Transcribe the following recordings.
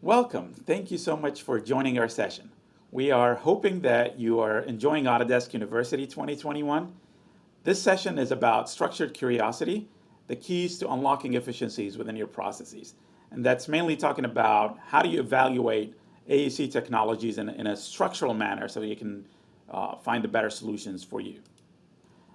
Welcome. Thank you so much for joining our session. We are hoping that you are enjoying Autodesk University 2021. This session is about structured curiosity, the keys to unlocking efficiencies within your processes. And that's mainly talking about how do you evaluate AEC technologies in a structural manner so you can find the better solutions for you.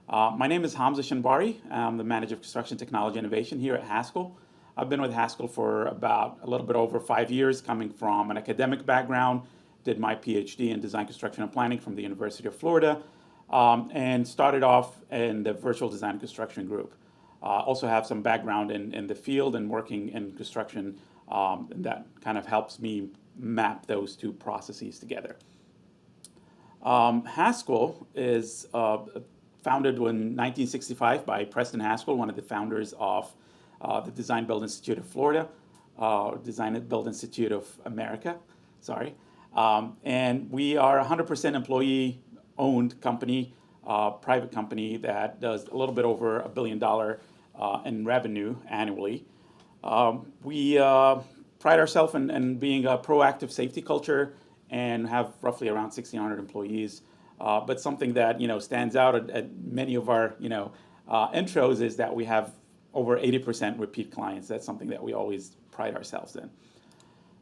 My name is Hamzah Shanbari. I'm the Manager of Construction Technology Innovation here at Haskell. I've been with Haskell for about a little bit over 5 years, coming from an academic background, did my PhD in Design, Construction, and Planning from the University of Florida, and started off in the Virtual Design and Construction group. Also have some background in the field and working in construction, and that kind of helps me map those two processes together. Haskell is founded in 1965 by Preston Haskell, one of the founders of the Design Build Institute of Florida, Design Build Institute of America, sorry. And we are a 100% employee-owned company, private company that does a little bit over $1 billion in revenue annually. We pride ourselves in being a proactive safety culture and have roughly around 1,600 employees. But something that stands out at many of our intros is that we have over 80% repeat clients. That's something that we always pride ourselves in.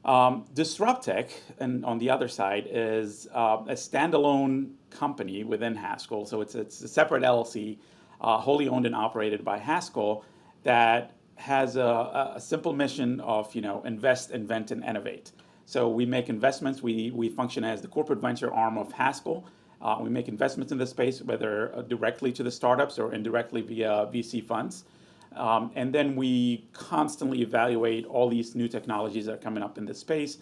Disruptech, and on the other side, is a standalone company within Haskell. So it's a separate LLC, wholly owned and operated by Haskell, that has a simple mission of invest, invent, and innovate. So we make investments. We function as the corporate venture arm of Haskell. We make investments in this space, whether directly to the startups or indirectly via VC funds. And then we constantly evaluate all these new technologies that are coming up in this space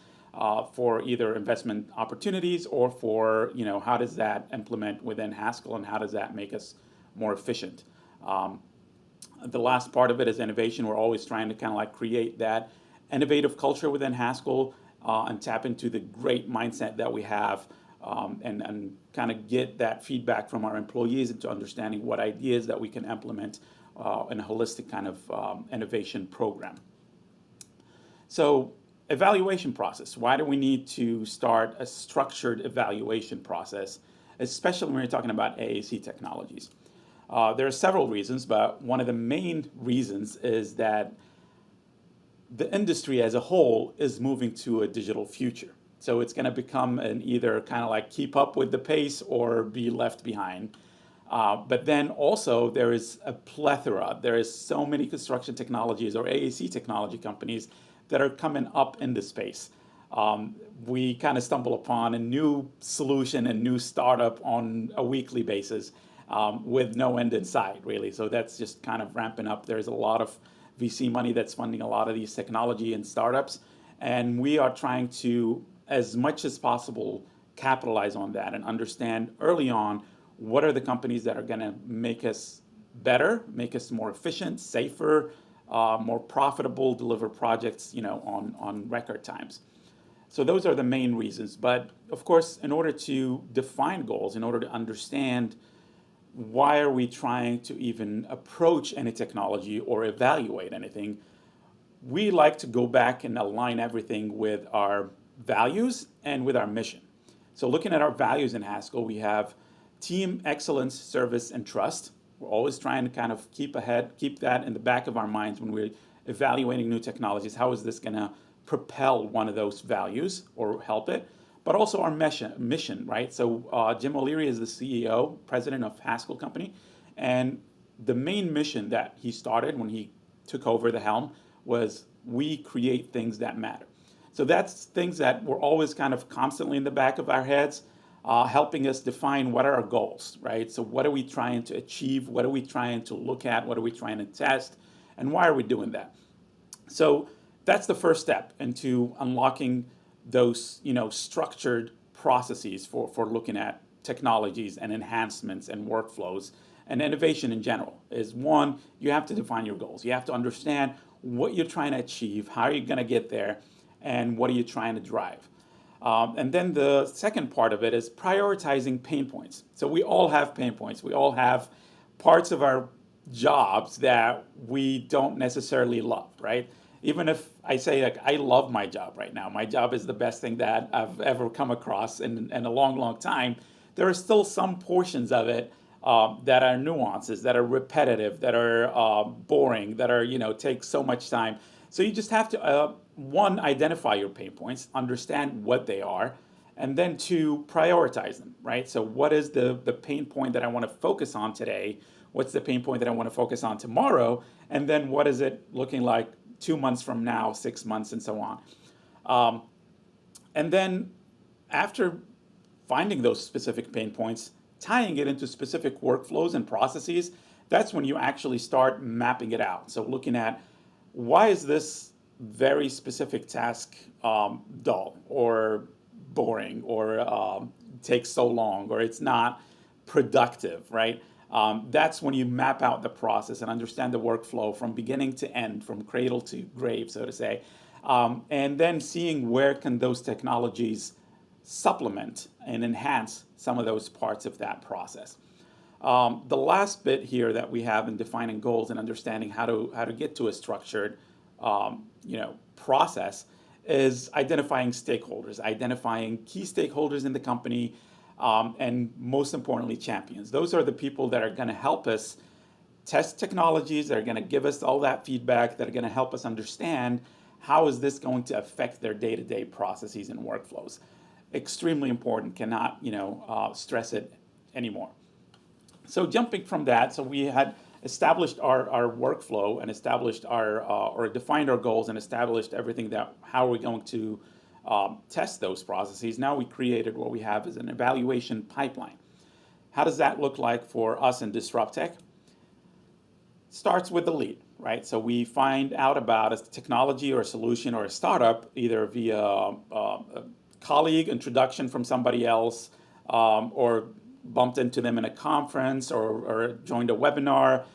for either investment opportunities or for how does that implement within Haskell and how does that make us more efficient. The last part of it is innovation. We're always trying to kind of create that innovative culture within Haskell and tap into the great mindset that we have and kind of get that feedback from our employees into understanding what ideas that we can implement in a holistic kind of innovation program. So evaluation process. Why do we need to start a structured evaluation process, especially when you're talking about AEC technologies? There are several reasons, but one of the main reasons is that the industry as a whole is moving to a digital future. So it's going to become an either kind of keep up with the pace or be left behind. But then also there is a plethora. There is so many construction technologies or AEC technology companies that are coming up in the space. We kind of stumble upon a new solution, a new startup on a weekly basis with no end in sight, really. So that's just kind of ramping up. There's a lot of VC money that's funding a lot of these technology and startups. And we are trying to, as much as possible, capitalize on that and understand early on what are the companies that are going to make us better, make us more efficient, safer, more profitable, deliver projects on record times. So those are the main reasons. But of course, in order to define goals, in order to understand why are we trying to even approach any technology or evaluate anything, we like to go back and align everything with our values and with our mission. So looking at our values in Haskell, we have team excellence, service, and trust. We're always trying to kind of keep that in the back of our minds when we're evaluating new technologies. How is this going to propel one of those values or help it? But also our mission, right? So Jim O'Leary is the CEO, president of Haskell Company, and the main mission that he started when he took over the helm was we create things that matter. So that's things that were always kind of constantly in the back of our heads, helping us define what are our goals, right? So what are we trying to achieve? What are we trying to look at? What are we trying to test? And why are we doing that? So that's the first step into unlocking those, structured processes for looking at technologies and enhancements and workflows and innovation in general. Is one, you have to define your goals. You have to understand what you're trying to achieve, how are you going to get there, and what are you trying to drive. And then the second part of it is prioritizing pain points. So we all have pain points. We all have parts of our jobs that we don't necessarily love, right? even if I say like I love my job right now, my job is the best thing that I've ever come across in a long, long time, there are still some portions of it that are nuances, that are repetitive, that are boring, that are, take so much time. So you just have to, one, identify your pain points, understand what they are, and then two, prioritize them, right? So what is the pain point that I want to focus on today? What's the pain point that I want to focus on tomorrow? And then what is it looking like 2 months from now, 6 months, and so on? And then after finding those specific pain points, tying it into specific workflows and processes, that's when you actually start mapping it out. So looking at, why is this very specific task dull or boring or takes so long or it's not productive, right? That's when you map out the process and understand the workflow from beginning to end, from cradle to grave, so to say. And then seeing where can those technologies supplement and enhance some of those parts of that process. The last bit here that we have in defining goals and understanding how to get to a structured process is identifying stakeholders, identifying key stakeholders in the company, and most importantly, champions. Those are the people that are going to help us test technologies, that are going to give us all that feedback, that are going to help us understand how is this going to affect their day-to-day processes and workflows. Extremely important, cannot stress it anymore. So jumping from that, so we had established our workflow and established or defined our goals and established everything that how are we going to test those processes. Now we created what we have is an evaluation pipeline. How does that look like for us in Disrupt Tech? Starts with the lead, right? So we find out about a technology or a solution or a startup either via a colleague introduction from somebody else, or bumped into them in a conference or joined a webinar,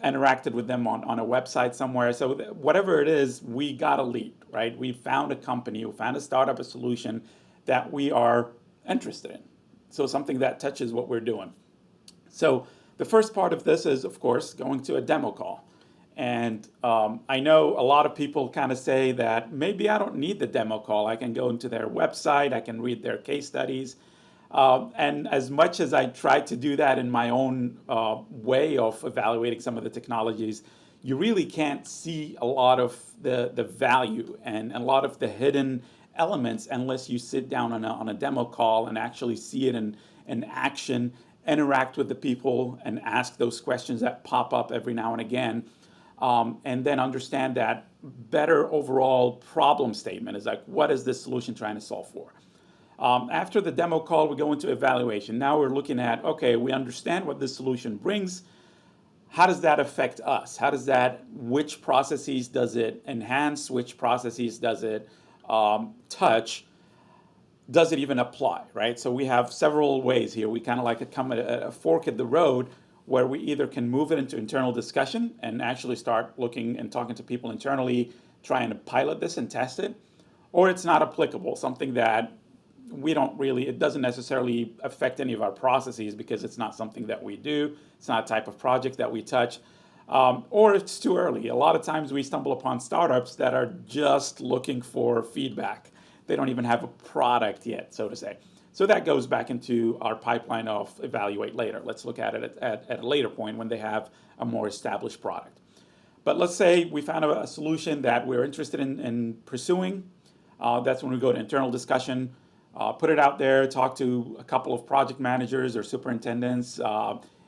interacted with them on a website somewhere. So whatever it is, we got a lead, right? We found a company, we found a startup, a solution that we are interested in. So something that touches what we're doing. So the first part of this is, of course, going to a demo call. And I know a lot of people kind of say that maybe I don't need the demo call. I can go into their website, I can read their case studies. And as much as I try to do that in my own way of evaluating some of the technologies, you really can't see a lot of the value and a lot of the hidden elements unless you sit down on a demo call and actually see it in action, interact with the people and ask those questions that pop up every now and again. And then understand that better overall problem statement is like, what is this solution trying to solve for? After the demo call, we go into evaluation. Now we're looking at, okay, we understand what this solution brings. How does that affect us? Which processes does it enhance? Which processes does it touch? Does it even apply, right? So we have several ways here. We kind of like to come at a fork at the road where we either can move it into internal discussion and actually start looking and talking to people internally, trying to pilot this and test it, or it's not applicable, something that it doesn't necessarily affect any of our processes because it's not something that we do, it's not a type of project that we touch, or it's too early. A lot of times we stumble upon startups that are just looking for feedback. They don't even have a product yet, so to say. So that goes back into our pipeline of evaluate later. Let's look at it at a later point when they have a more established product. But let's say we found a solution that we're interested in pursuing. That's when we go to internal discussion, put it out there, talk to a couple of project managers or superintendents,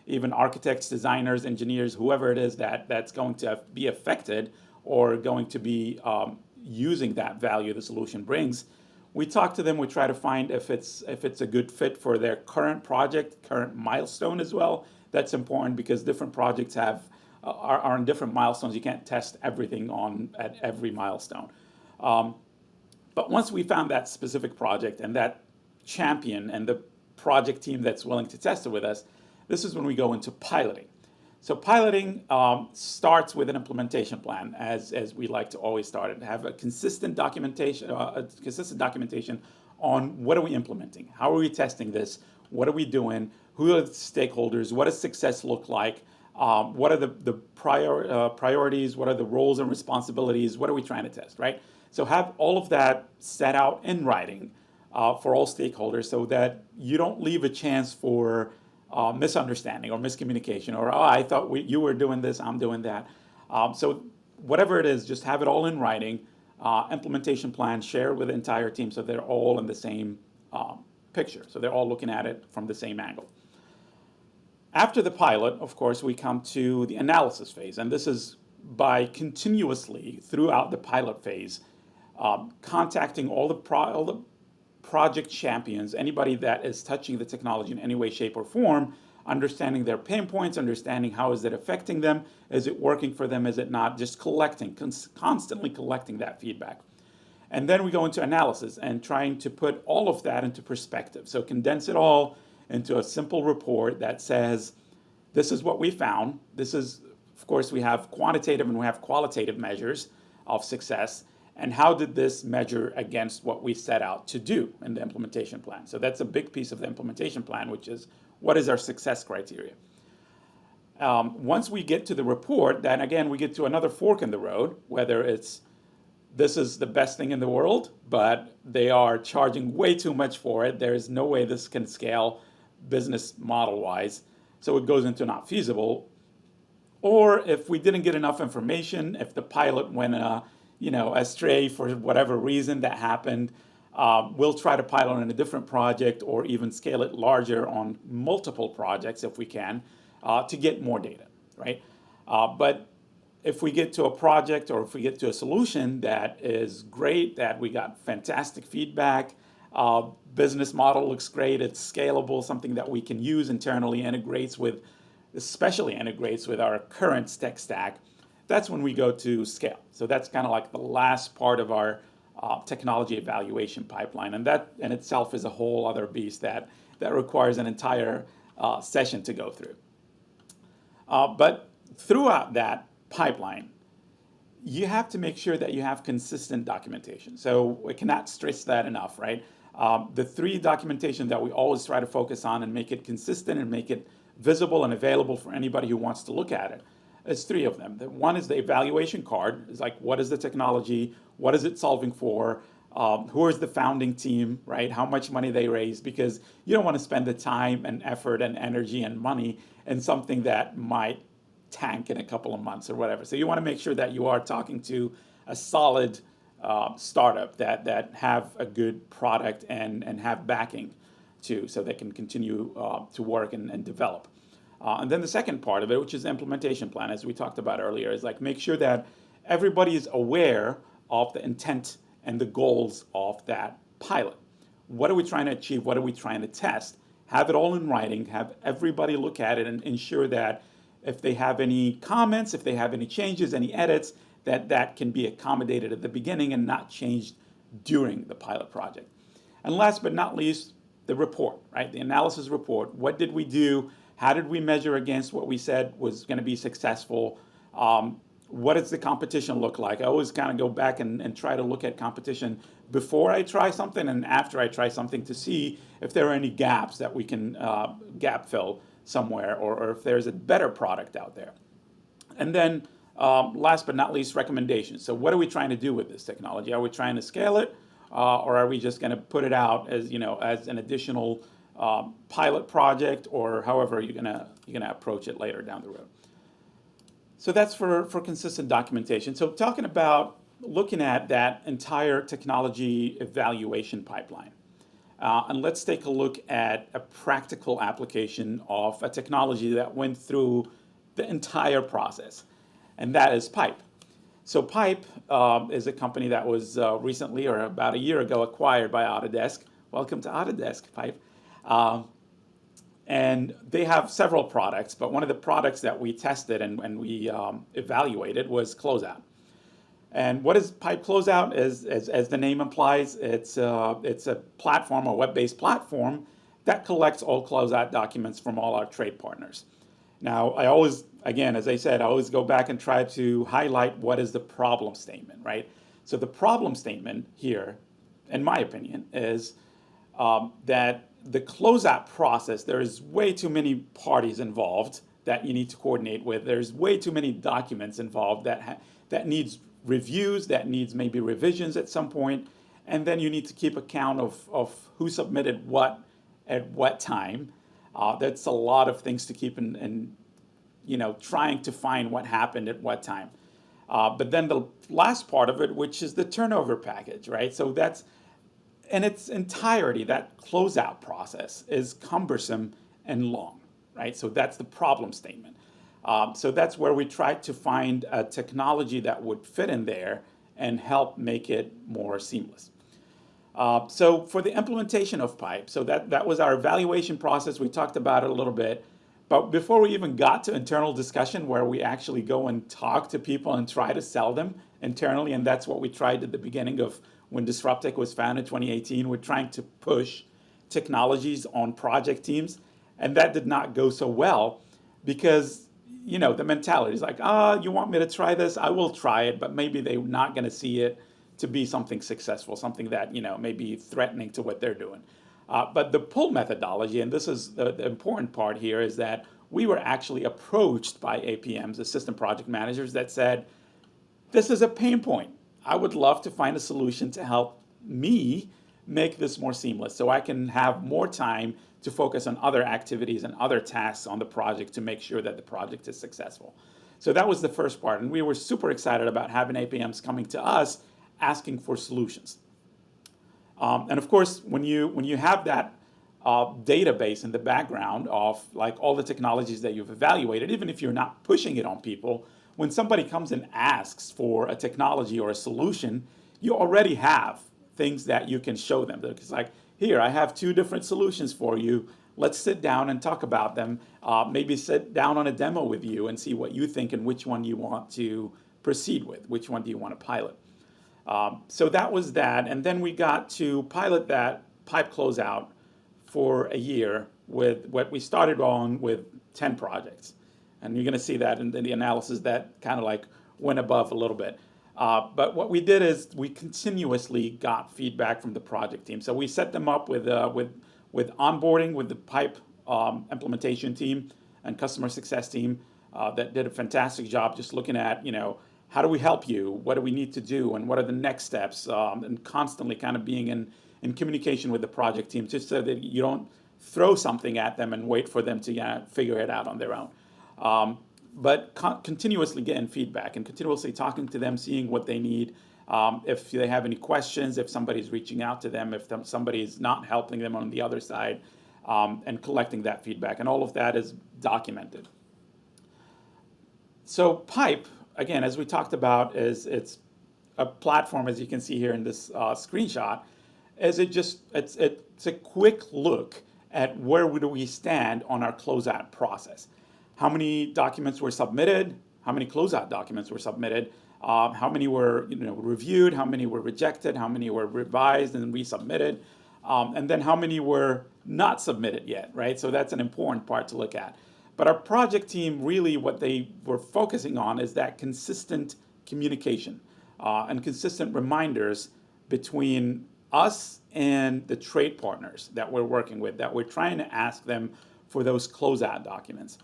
even architects, designers, engineers, whoever it is that's going to be affected or going to be using that value the solution brings. We talk to them, we try to find if it's a good fit for their current project, current milestone as well. That's important because different projects are on different milestones. You can't test everything at every milestone. But once we found that specific project and that champion and the project team that's willing to test it with us, this is when we go into piloting. So piloting starts with an implementation plan, as we like to always start it. Have a consistent documentation on what are we implementing, how are we testing this, what are we doing, who are the stakeholders, what does success look like, What are the priorities? What are the roles and responsibilities? What are we trying to test, right? So have all of that set out in writing for all stakeholders so that you don't leave a chance for misunderstanding or miscommunication or, oh, I thought you were doing this, I'm doing that. So whatever it is, just have it all in writing, implementation plan, share with the entire team so they're all in the same picture. So they're all looking at it from the same angle. After the pilot, of course, we come to the analysis phase, and this is by continuously, throughout the pilot phase, contacting all the project champions, anybody that is touching the technology in any way, shape, or form, understanding their pain points, understanding how is it affecting them, is it working for them, is it not, just collecting, constantly collecting that feedback. And then we go into analysis and trying to put all of that into perspective. So condense it all into a simple report that says, this is what we found. This is, of course, we have quantitative and we have qualitative measures of success. And how did this measure against what we set out to do in the implementation plan? So that's a big piece of the implementation plan, which is what is our success criteria? Once we get to the report, then again, we get to another fork in the road, whether it's this is the best thing in the world, but they are charging way too much for it. There is no way this can scale business model-wise, so it goes into not feasible. Or if we didn't get enough information, if the pilot went astray for whatever reason that happened, we'll try to pilot on a different project or even scale it larger on multiple projects if we can to get more data, right? But if we get to a project or if we get to a solution that is great, that we got fantastic feedback, business model looks great, it's scalable, something that we can use internally, especially integrates with our current tech stack, that's when we go to scale. So that's kind of like the last part of our technology evaluation pipeline. And that in itself is a whole other beast that requires an entire session to go through. But throughout that pipeline, you have to make sure that you have consistent documentation. So we cannot stress that enough, right? The three documentation that we always try to focus on and make it consistent and make it visible and available for anybody who wants to look at it. There's three of them. One is the evaluation card. It's like, what is the technology? What is it solving for? Who is the founding team, right? How much money they raised? Because you don't want to spend the time and effort and energy and money in something that might tank in a couple of months or whatever. So you want to make sure that you are talking to a solid startup that have a good product and have backing too, so they can continue to work and develop. And then the second part of it, which is the implementation plan, as we talked about earlier, is like make sure that everybody is aware of the intent and the goals of that pilot. What are we trying to achieve? What are we trying to test? Have it all in writing, have everybody look at it and ensure that if they have any comments, if they have any changes, any edits, that can be accommodated at the beginning and not changed during the pilot project. And last but not least, the report, right? The analysis report. What did we do? How did we measure against what we said was going to be successful? What does the competition look like? I always kind of go back and try to look at competition before I try something and after I try something to see if there are any gaps that we can gap fill somewhere or if there's a better product out there. And then last but not least, recommendations. So what are we trying to do with this technology? Are we trying to scale it or are we just going to put it out as as an additional pilot project or however you're gonna approach it later down the road? So that's for consistent documentation. So talking about looking at that entire technology evaluation pipeline. And let's take a look at a practical application of a technology that went through the entire process, and that is Pype. So Pype is a company that was recently, or about a year ago, acquired by Autodesk. Welcome to Autodesk, Pype. And they have several products, but one of the products that we tested and we evaluated was Closeout. And what is Pype Closeout? As the name implies, it's a platform, a web-based platform that collects all closeout documents from all our trade partners. Now, I always, again, as I said, I always go back and try to highlight what is the problem statement, right? So the problem statement here, in my opinion, is that the closeout process, there is way too many parties involved that you need to coordinate with. There's way too many documents involved that needs reviews, that needs maybe revisions at some point, and then you need to keep account of who submitted what at what time. That's a lot of things to keep in trying to find what happened at what time. But then the last part of it, which is the turnover package, right? So that's, in its entirety, that closeout process is cumbersome and long, right? So that's the problem statement. So that's where we tried to find a technology that would fit in there and help make it more seamless. So for the implementation of Pype, so that was our evaluation process. We talked about it a little bit. But before we even got to internal discussion, where we actually go and talk to people and try to sell them internally, and that's what we tried at the beginning of when Disruptech was founded in 2018, we're trying to push technologies on project teams, and that did not go so well because the mentality is like, you want me to try this? I will try it, but maybe they're not going to see it to be something successful, something that may be threatening to what they're doing. But the pull methodology, and this is the important part here, is that we were actually approached by APMs, assistant project managers, that said, this is a pain point. I would love to find a solution to help me make this more seamless so I can have more time to focus on other activities and other tasks on the project to make sure that the project is successful. So that was the first part, and we were super excited about having APMs coming to us asking for solutions. And of course, when you have that database in the background of like all the technologies that you've evaluated, even if you're not pushing it on people, when somebody comes and asks for a technology or a solution, you already have things that you can show them. It's like, here, I have 2 different solutions for you. Let's sit down and talk about them. Maybe sit down on a demo with you and see what you think and which one you want to proceed with. Which one do you want to pilot? So that was that, and then we got to pilot that Pype Closeout for a year with what we started on with 10 projects. And you're going to see that in the analysis that kind of like went above a little bit. But what we did is we continuously got feedback from the project team. So we set them up with onboarding with the Pype implementation team and customer success team that did a fantastic job just looking at, how do we help you? What do we need to do? And what are the next steps? And constantly kind of being in communication with the project team just so that you don't throw something at them and wait for them to figure it out on their own. But continuously getting feedback and continuously talking to them, seeing what they need. If they have any questions, if somebody's reaching out to them, if somebody's not helping them on the other side, and collecting that feedback. And all of that is documented. So Pype, again, as we talked about, it's a platform, as you can see here in this screenshot, it's a quick look at where do we stand on our closeout process. How many documents were submitted? How many closeout documents were submitted? How many were reviewed? How many were rejected? How many were revised and resubmitted? And then how many were not submitted yet, right? So that's an important part to look at. But our project team, really what they were focusing on is that consistent communication and consistent reminders between us and the trade partners that we're working with, that we're trying to ask them for those closeout documents.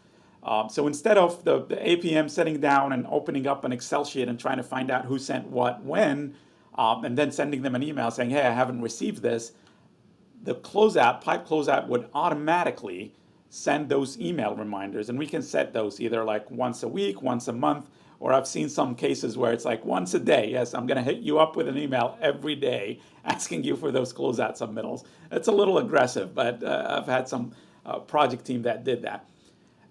So instead of the APM sitting down and opening up an Excel sheet and trying to find out who sent what when, and then sending them an email saying, hey, I haven't received this, the Pype Closeout would automatically send those email reminders, and we can set those either like once a week, once a month, or I've seen some cases where it's like once a day. Yes, I'm going to hit you up with an email every day asking you for those closeout submittals. It's a little aggressive, but I've had some project team that did that.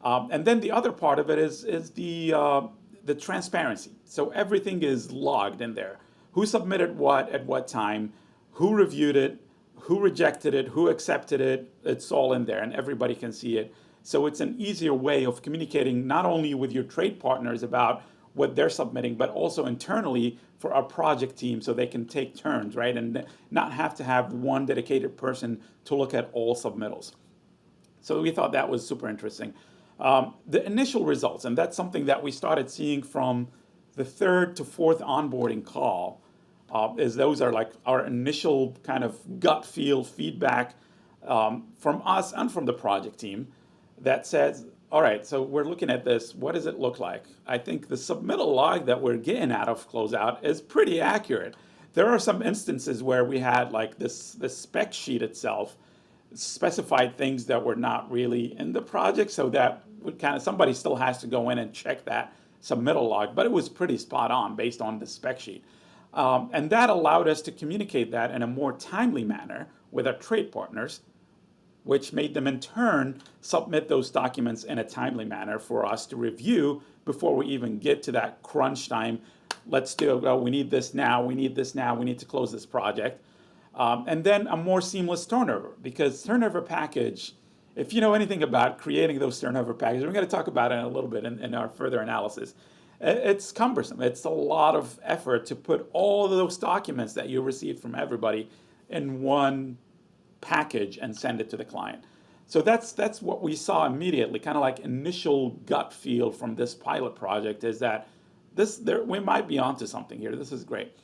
And then the other part of it is the transparency. So everything is logged in there. Who submitted what at what time, who reviewed it, who rejected it, who accepted it, it's all in there and everybody can see it. So it's an easier way of communicating not only with your trade partners about what they're submitting, but also internally for our project team so they can take turns, right? And not have to have one dedicated person to look at all submittals. So we thought that was super interesting. The initial results, and that's something that we started seeing from the 3rd to 4th onboarding call, is those are like our initial kind of gut feel feedback from us and from the project team that says, all right, so we're looking at this. What does it look like? I think the submittal log that we're getting out of Closeout is pretty accurate. There are some instances where we had like this spec sheet itself specified things that were not really in the project, so that would kind of somebody still has to go in and check that submittal log, but it was pretty spot on based on the spec sheet. And that allowed us to communicate that in a more timely manner with our trade partners, which made them in turn submit those documents in a timely manner for us to review before we even get to that crunch time. Let's do it. Well, we need this now. We need this now. We need to close this project. And then a more seamless turnover, because turnover package, if you know anything about creating those turnover packages, we're going to talk about it in a little bit in our further analysis. It's cumbersome. It's a lot of effort to put all of those documents that you received from everybody in one package and send it to the client. So that's what we saw immediately, kind of like initial gut feel from this pilot project, is that we might be onto something here. This is great.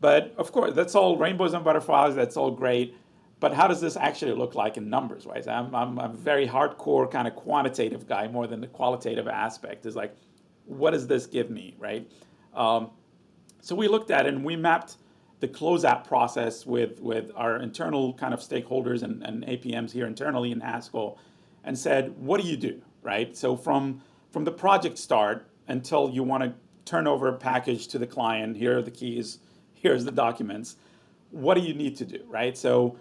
But of course, that's all rainbows and butterflies, that's all great. But how does this actually look like in numbers, right? I'm a very hardcore kind of quantitative guy more than the qualitative aspect. Is like, what does this give me, right? So we looked at it and we mapped the closeout process with our internal kind of stakeholders and APMs here internally in Haskell, and said, what do you do, right? So from the project start until you want to turn over a package to the client, here are the keys, here's the documents, what do you need to do, right? So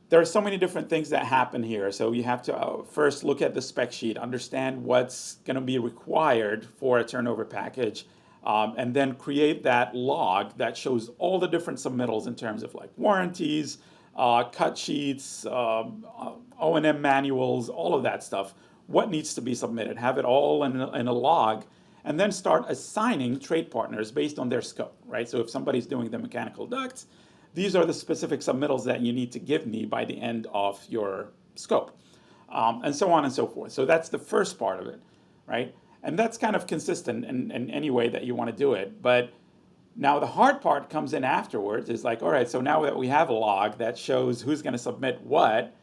there are so many different things that happen here. So you have to first look at the spec sheet, understand what's going to be required for a turnover package, and then create that log that shows all the different submittals in terms of like warranties, cut sheets, O&M manuals, all of that stuff. What needs to be submitted? Have it all in a log, and then start assigning trade partners based on their scope, right? So if somebody's doing the mechanical ducts, these are the specific submittals that you need to give me by the end of your scope, and so on and so forth. So that's the first part of it, right? And that's kind of consistent in any way that you want to do it. But now the hard part comes in afterwards, is like, all right, so now that we have a log that shows who's going to submit what,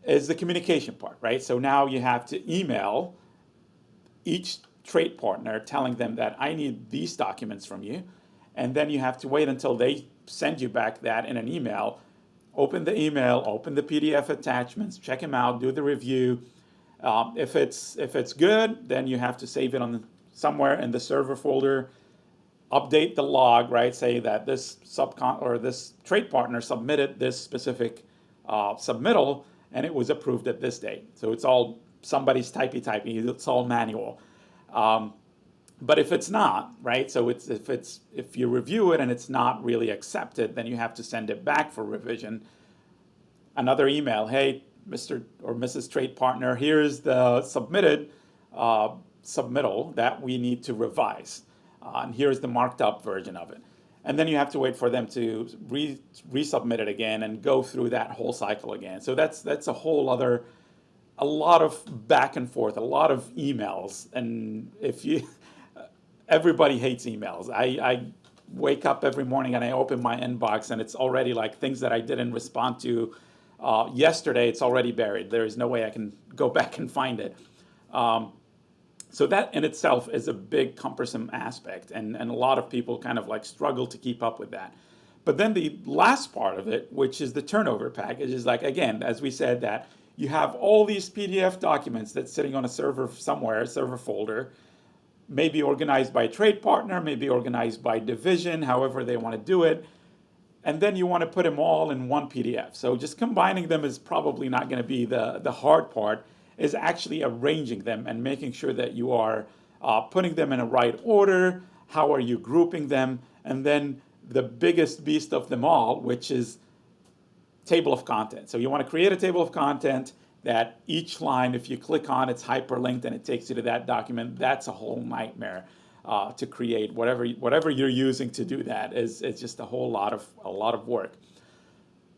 is the communication part, right? So now you have to email each trade partner telling them that I need these documents from you, and then you have to wait until they send you back that in an email. Open the email, open the PDF attachments, check them out, do the review. If it's good, then you have to save it on somewhere in the server folder, update the log, right? Say that this this trade partner submitted this specific submittal, and it was approved at this date. So it's all somebody's typing, it's all manual. But if it's not, right? So if you review it and it's not really accepted, then you have to send it back for revision. Another email, hey, Mr. or Mrs. Trade Partner, here's the submitted submittal that we need to revise. And here's the marked up version of it. And then you have to wait for them to resubmit it again and go through that whole cycle again. So that's a whole other, a lot of back and forth, a lot of emails. And everybody hates emails. I wake up every morning and I open my inbox and it's already like things that I didn't respond to yesterday, it's already buried. There is no way I can go back and find it. So that in itself is a big cumbersome aspect, and a lot of people kind of like struggle to keep up with that. But then the last part of it, which is the turnover package, is like, again, as we said, that you have all these PDF documents that's sitting on a server somewhere, a server folder, maybe organized by trade partner, maybe organized by division, however they want to do it. And then you want to put them all in one PDF. So just combining them is probably not going to be the hard part, is actually arranging them and making sure that you are putting them in a right order. How are you grouping them? And then the biggest beast of them all, which is table of content. So you want to create a table of content that each line, if you click on, it's hyperlinked and it takes you to that document. That's a whole nightmare to create. Whatever you're using to do that is just a lot of work.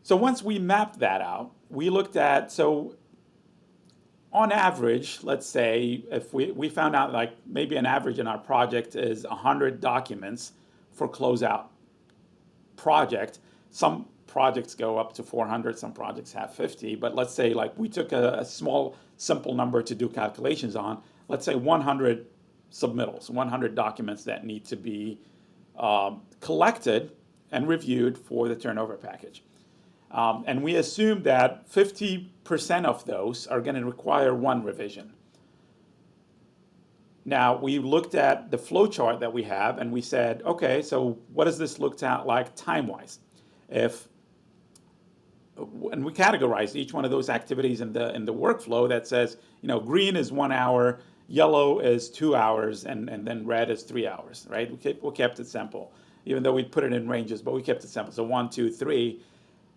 So once we mapped that out, we looked at, so on average, let's say if we found out like maybe an average in our project is 100 documents for closeout project. Some projects go up to 400, some projects have 50, but let's say like we took a small simple number to do calculations on. Let's say 100 submittals, 100 documents that need to be collected and reviewed for the turnover package. And we assume that 50% of those are going to require one revision. Now, we looked at the flow chart that we have, and we said, okay, so what does this look like time-wise? And we categorize each one of those activities in the workflow that says, green is 1 hour, yellow is 2 hours, and then red is 3 hours, right? We kept it simple, even though we put it in ranges, but we kept it simple. So 1, 2, 3.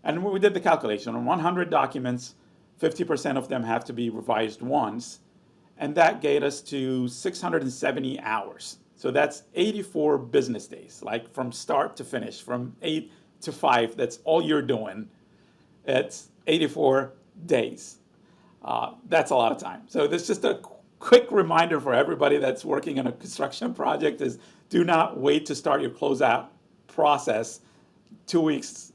And when we did the calculation, on 100 documents, 50% of them have to be revised once, and that gave us to 670 hours. So that's 84 business days, like from start to finish, from 8 to 5, that's all you're doing. It's 84 days. That's a lot of time. So there's just a quick reminder for everybody that's working on a construction project is do not wait to start your closeout process 2 weeks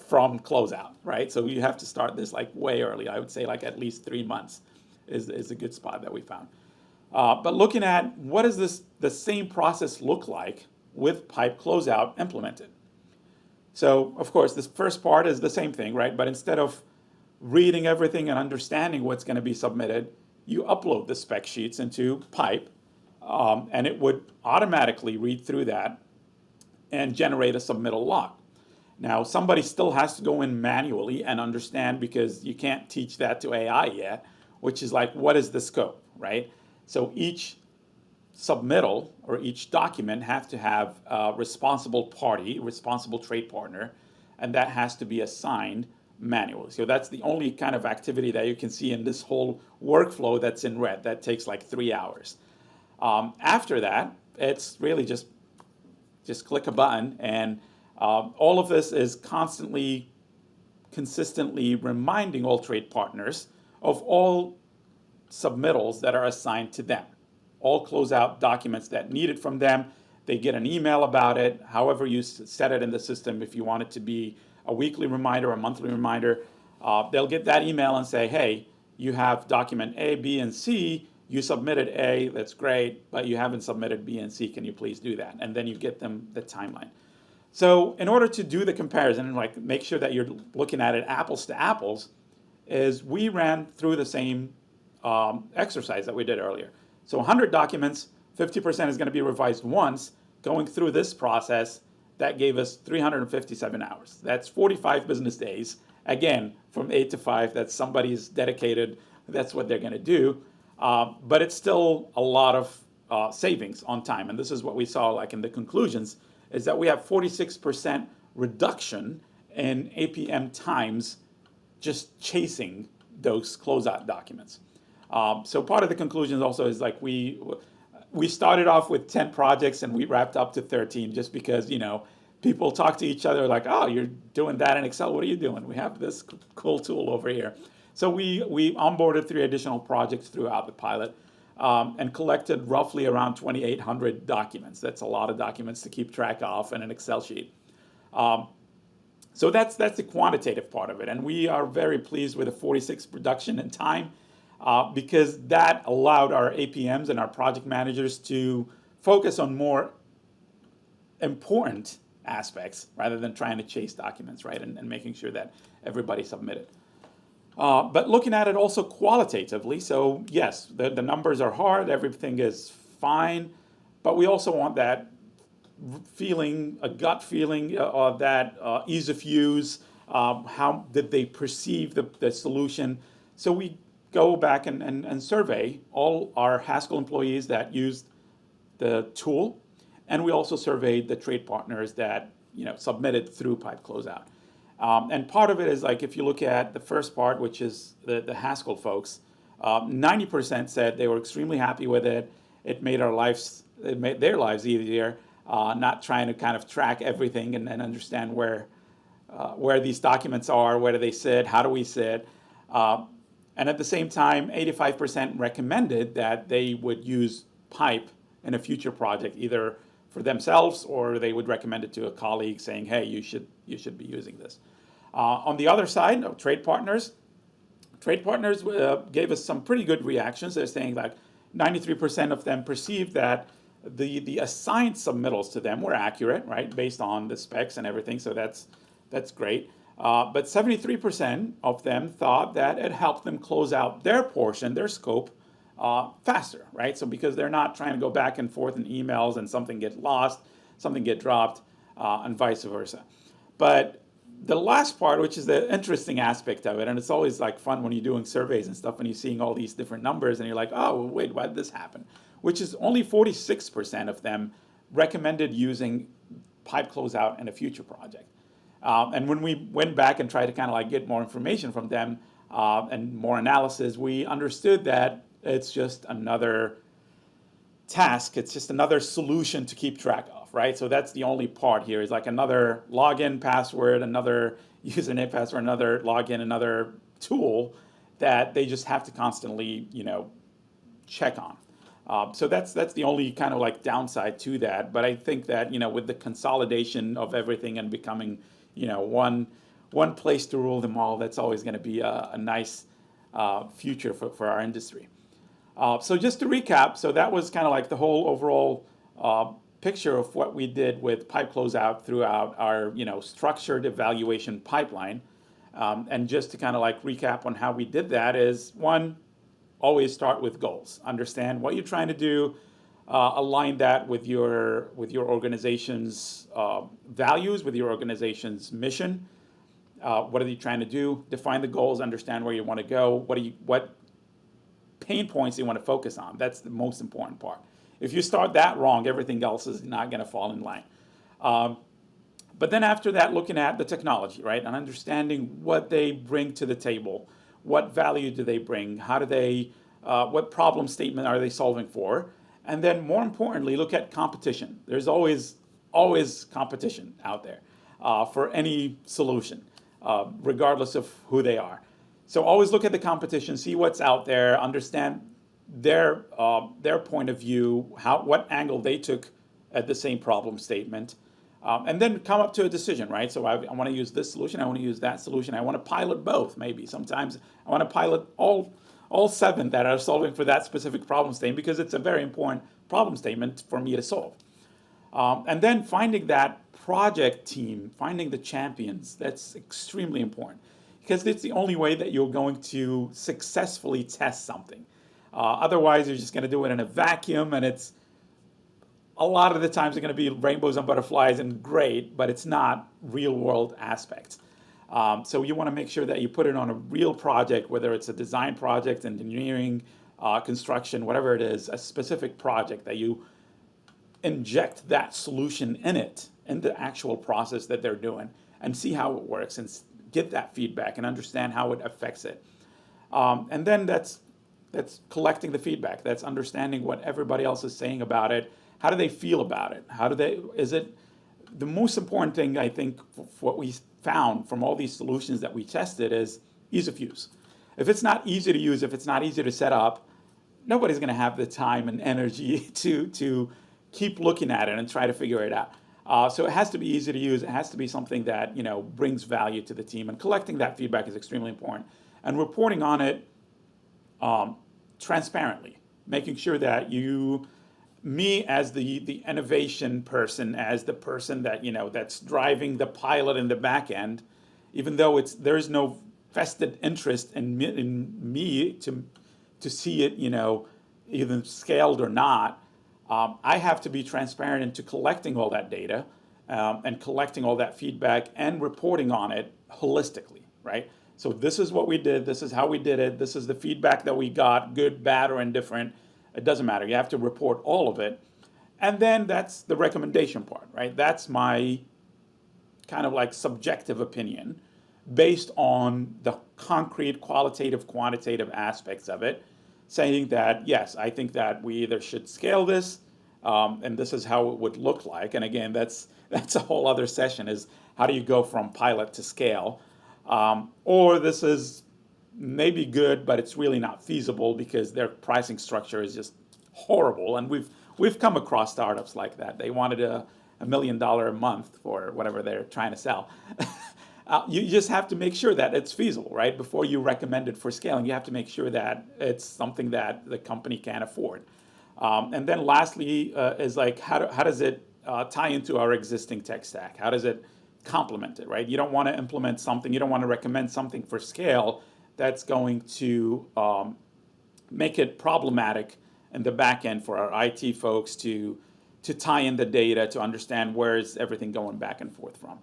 from closeout, right? So you have to start this like way early. I would say like at least 3 months is a good spot that we found. But looking at what does the same process look like with Pype Closeout implemented? So of course, this first part is the same thing, right? But instead of reading everything and understanding what's going to be submitted, you upload the spec sheets into Pype, and it would automatically read through that and generate a submittal log. Now, somebody still has to go in manually and understand, because you can't teach that to AI yet, which is like, what is the scope, right? So each submittal or each document have to have a responsible party, responsible trade partner, and that has to be assigned manually. So that's the only kind of activity that you can see in this whole workflow that's in red. That takes like 3 hours. After that, it's really just click a button, and all of this is consistently reminding all trade partners of all submittals that are assigned to them. All closeout documents that needed from them, they get an email about it, however you set it in the system. If you want it to be a weekly reminder, a monthly reminder, they'll get that email and say, hey, you have document A, B, and C, you submitted A, that's great, but you haven't submitted B and C, can you please do that? And then you get them the timeline. So in order to do the comparison and like make sure that you're looking at it apples to apples, is we ran through the same exercise that we did earlier. So 100 documents, 50% is going to be revised once. Going through this process, that gave us 357 hours. That's 45 business days. Again, from 8 to 5, that's somebody's dedicated, that's what they're going to do. But it's still a lot of savings on time. And this is what we saw like in the conclusions, is that we have 46% reduction in APM times just chasing those closeout documents. So part of the conclusions also is like we started off with 10 projects and we wrapped up to 13 just because, people talk to each other like, oh, you're doing that in Excel. What are you doing? We have this cool tool over here. So we onboarded 3 additional projects throughout the pilot and collected roughly around 2,800 documents. That's a lot of documents to keep track of in an Excel sheet. So that's the quantitative part of it. And we are very pleased with the 46 reduction in time because that allowed our APMs and our project managers to focus on more important aspects rather than trying to chase documents, right, and making sure that everybody submitted. But looking at it also qualitatively, so yes, the numbers are hard, everything is fine, but we also want that feeling, a gut feeling of that ease of use, how did they perceive the solution. So we go back and survey all our Haskell employees that used the tool, and we also surveyed the trade partners that submitted through Pype Closeout. And part of it is like if you look at the first part, which is the Haskell folks, 90% said they were extremely happy with it. It made their lives easier, not trying to kind of track everything and understand where these documents are, where do they sit, how do we sit. And at the same time, 85% recommended that they would use Pype in a future project, either for themselves or they would recommend it to a colleague saying, hey, you should be using this. On the other side, trade partners, Trade partners gave us some pretty good reactions. They're saying like 93% of them perceived that the assigned submittals to them were accurate, right, based on the specs and everything. So that's great. But 73% of them thought that it helped them close out their portion, their scope, faster, right? So because they're not trying to go back and forth in emails and something get lost, something get dropped, and vice versa. But the last part, which is the interesting aspect of it, and it's always like fun when you're doing surveys and stuff and you're seeing all these different numbers and you're like, oh, well, wait, why did this happen? Which is only 46% of them recommended using Pype Closeout in a future project. And when we went back and tried to kind of like get more information from them and more analysis, we understood that it's just another task. It's just another solution to keep track of, right? So that's the only part here is like another login password, another username password, another login, another tool that they just have to constantly, check on. So that's the only kind of like downside to that. But I think that, with the consolidation of everything and becoming, one place to rule them all, that's always going to be a nice future for our industry. So just to recap, so that was kind of like the whole overall picture of what we did with Pype Closeout throughout our structured evaluation pipeline. And just to kind of like recap on how we did that is, one, always start with goals. Understand what you're trying to do, align that with your organization's values, with your organization's mission. What are you trying to do? Define the goals, understand where you want to go. What pain points you want to focus on. That's the most important part. If you start that wrong, everything else is not going to fall in line. But then after that, looking at the technology, right, and understanding what they bring to the table, what value do they bring, how do they, what problem statement are they solving for, and then more importantly, look at competition. There's always competition out there for any solution, regardless of who they are. So always look at the competition, see what's out there, understand their point of view, what angle they took at the same problem statement, and then come up to a decision, right? So I want to use this solution, I want to use that solution, I want to pilot both, maybe. Sometimes I want to pilot all 7 that are solving for that specific problem statement because it's a very important problem statement for me to solve. And then finding that project team, finding the champions, that's extremely important. Because it's the only way that you're going to successfully test something. Otherwise, you're just going to do it in a vacuum, and it's a lot of the times it's going to be rainbows and butterflies and great, but it's not real-world aspects. So you want to make sure that you put it on a real project, whether it's a design project, engineering, construction, whatever it is, a specific project that you inject that solution in the actual process that they're doing, and see how it works and get that feedback and understand how it affects it. And then that's collecting the feedback. That's understanding what everybody else is saying about it. How do they feel about it? Is it the most important thing, I think, for what we found from all these solutions that we tested is ease of use. If it's not easy to use, if it's not easy to set up, nobody's going to have the time and energy to keep looking at it and try to figure it out. So it has to be easy to use. It has to be something that brings value to the team. And collecting that feedback is extremely important. And reporting on it transparently, making sure that me as the innovation person, as the person that that's driving the pilot in the back end, even though there's no vested interest in me to see it either scaled or not. I have to be transparent into collecting all that data and collecting all that feedback and reporting on it holistically, right? So this is what we did, this is how we did it, this is the feedback that we got, good, bad, or indifferent. It doesn't matter. You have to report all of it. And then that's the recommendation part, right? That's my kind of like subjective opinion based on the concrete, qualitative, quantitative aspects of it, saying that, yes, I think that we either should scale this, and this is how it would look like. And again, that's a whole other session, is how do you go from pilot to scale? Or this is maybe good, but it's really not feasible because their pricing structure is just horrible. And we've come across startups like that. They wanted $1 million a month for whatever they're trying to sell. You just have to make sure that it's feasible, right? Before you recommend it for scaling, you have to make sure that it's something that the company can afford. And then lastly is like, how does it tie into our existing tech stack? How does it complement it, right? You don't want to implement something, you don't want to recommend something for scale that's going to make it problematic in the back end for our IT folks to tie in the data to understand where is everything going back and forth from.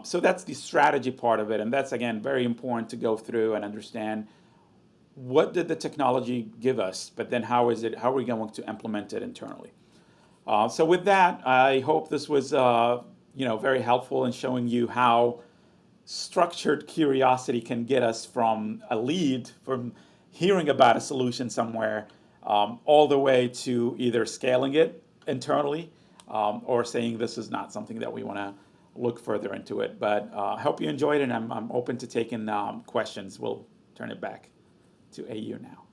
So that's the strategy part of it, and that's again very important to go through and understand what did the technology give us, but then how are we going to implement it internally? So with that, I hope this was very helpful in showing you how structured curiosity can get us from a lead, from hearing about a solution somewhere, all the way to either scaling it internally or saying this is not something that we want to look further into it. But I hope you enjoyed it, and I'm open to taking questions. We'll turn it back to AU now.